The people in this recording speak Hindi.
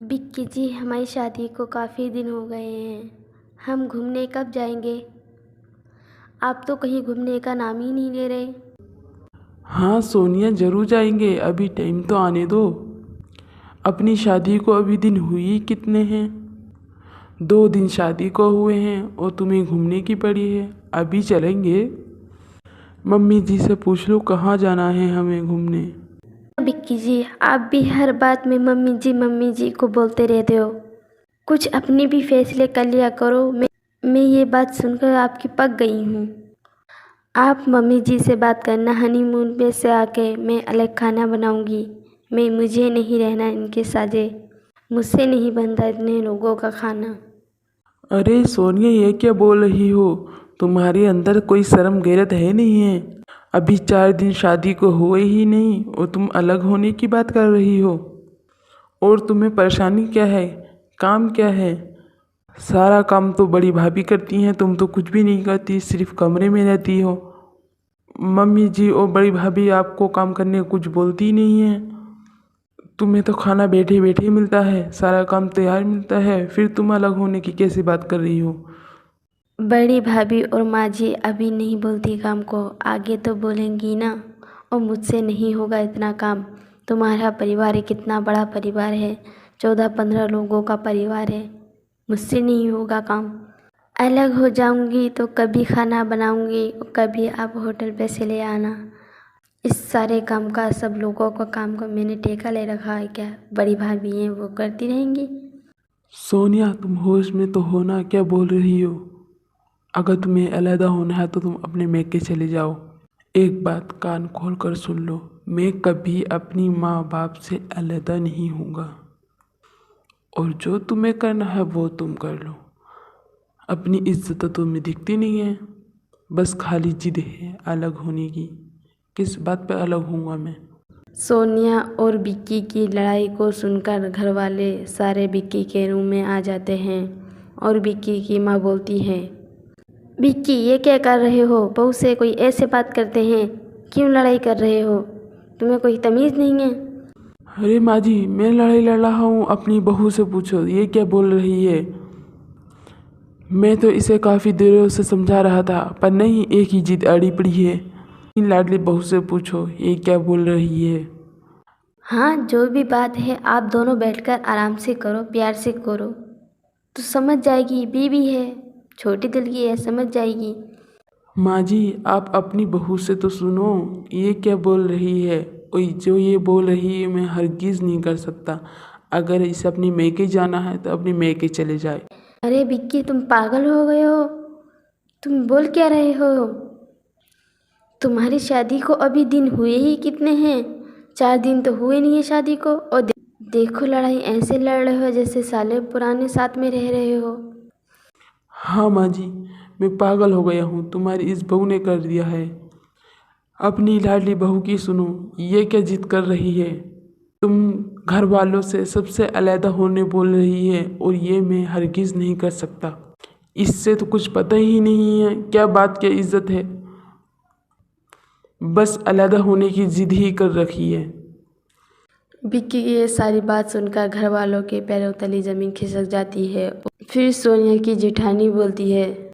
विक्की जी, हमारी शादी को काफ़ी दिन हो गए हैं। हम घूमने कब जाएंगे? आप तो कहीं घूमने का नाम ही नहीं ले रहे। हाँ सोनिया, ज़रूर जाएंगे। अभी टाइम तो आने दो। अपनी शादी को अभी दिन हुई ही कितने हैं? 2 दिन शादी को हुए हैं और तुम्हें घूमने की पड़ी है। अभी चलेंगे। मम्मी जी से पूछ लो कहाँ जाना है हमें घूमने। विक्की जी, आप भी हर बात में मम्मी जी को बोलते रहते हो। कुछ अपने भी फैसले कर लिया करो। मैं ये बात सुनकर आपकी पक गई हूँ। आप मम्मी जी से बात करना। हनीमून पे से आके मैं अलग खाना बनाऊंगी। मुझे नहीं रहना इनके साजे। मुझसे नहीं बनता इतने लोगों का खाना। अरे सोनिया, ये क्या बोल रही हो? तुम्हारे अंदर कोई शर्म गैरत है नहीं है? अभी 4 दिन शादी को हुए ही नहीं और तुम अलग होने की बात कर रही हो। और तुम्हें परेशानी क्या है? काम क्या है? सारा काम तो बड़ी भाभी करती हैं, तुम तो कुछ भी नहीं करती, सिर्फ कमरे में रहती हो। मम्मी जी और बड़ी भाभी आपको काम करने को कुछ बोलती ही नहीं है। तुम्हें तो खाना बैठे बैठे मिलता है, सारा काम तैयार मिलता है, फिर तुम अलग होने की कैसे बात कर रही हो? बड़ी भाभी और माँ जी अभी नहीं बोलती काम को, आगे तो बोलेंगी ना। और मुझसे नहीं होगा इतना काम। तुम्हारा परिवार कितना बड़ा परिवार है, 14-15 लोगों का परिवार है। मुझसे नहीं होगा काम। अलग हो जाऊंगी तो कभी खाना बनाऊंगी और कभी आप होटल पे से ले आना। इस सारे काम का, सब लोगों का काम को मैंने ठेका ले रखा है क्या? बड़ी भाभी हैं, वो करती रहेंगी। सोनिया, तुम होश में तो हो ना? क्या बोल रही हो? अगर तुम्हें अलहदा होना है तो तुम अपने मैके चले जाओ। एक बात कान खोल कर सुन लो, मैं कभी अपनी माँ बाप से अलहदा नहीं होऊंगा। और जो तुम्हें करना है वो तुम कर लो। अपनी इज्जत तो तुम्हें दिखती नहीं है, बस खाली जिद है अलग होने की। किस बात पे अलग होऊंगा मैं? सोनिया और विक्की की लड़ाई को सुनकर घर वाले सारे विक्की के रूम में आ जाते हैं और विक्की की माँ बोलती है, विक्की ये क्या कर रहे हो? बहू से कोई ऐसे बात करते हैं? क्यों लड़ाई कर रहे हो? तुम्हें कोई तमीज़ नहीं है? अरे माँ जी, मैं लड़ाई लड़ रहा हूँ? अपनी बहू से पूछो, ये क्या बोल रही है? मैं तो इसे काफ़ी देरों से समझा रहा था, पर नहीं, एक ही जिद अड़ी पड़ी है। इन लाडली बहू से पूछो ये क्या बोल रही है। हाँ, जो भी बात है आप दोनों बैठकर आराम से करो, प्यार से करो तो समझ जाएगी। बीवी है, छोटी दिल की है, समझ जाएगी। माँ जी, आप अपनी बहू से तो सुनो, ये क्या बोल रही है। ओए, जो ये बोल रही है मैं हरगिज़ नहीं कर सकता। अगर इसे अपनी मैके जाना है तो अपनी मैके चले जाए। अरे विक्की, तुम पागल हो गए हो? तुम बोल क्या रहे हो? तुम्हारी शादी को अभी दिन हुए ही कितने हैं? 4 दिन तो हुए नहीं है शादी को, और देखो लड़ाई ऐसे लड़ रहे हो जैसे साले पुराने साथ में रह रहे हो। हाँ माँ जी, मैं पागल हो गया हूँ, तुम्हारी इस बहू ने कर दिया है। अपनी लाडली बहू की सुनो, ये क्या जिद कर रही है। तुम घर वालों से सबसे अलहदा होने बोल रही है और ये मैं हरगिज़ नहीं कर सकता। इससे तो कुछ पता ही नहीं है क्या बात, क्या इज्जत है। बस अलहदा होने की जिद ही कर रखी है। विक्की की ये सारी बात सुनकर घर वालों के पैरों तले ज़मीन खिसक जाती है। फिर सोनिया की जेठानी बोलती है,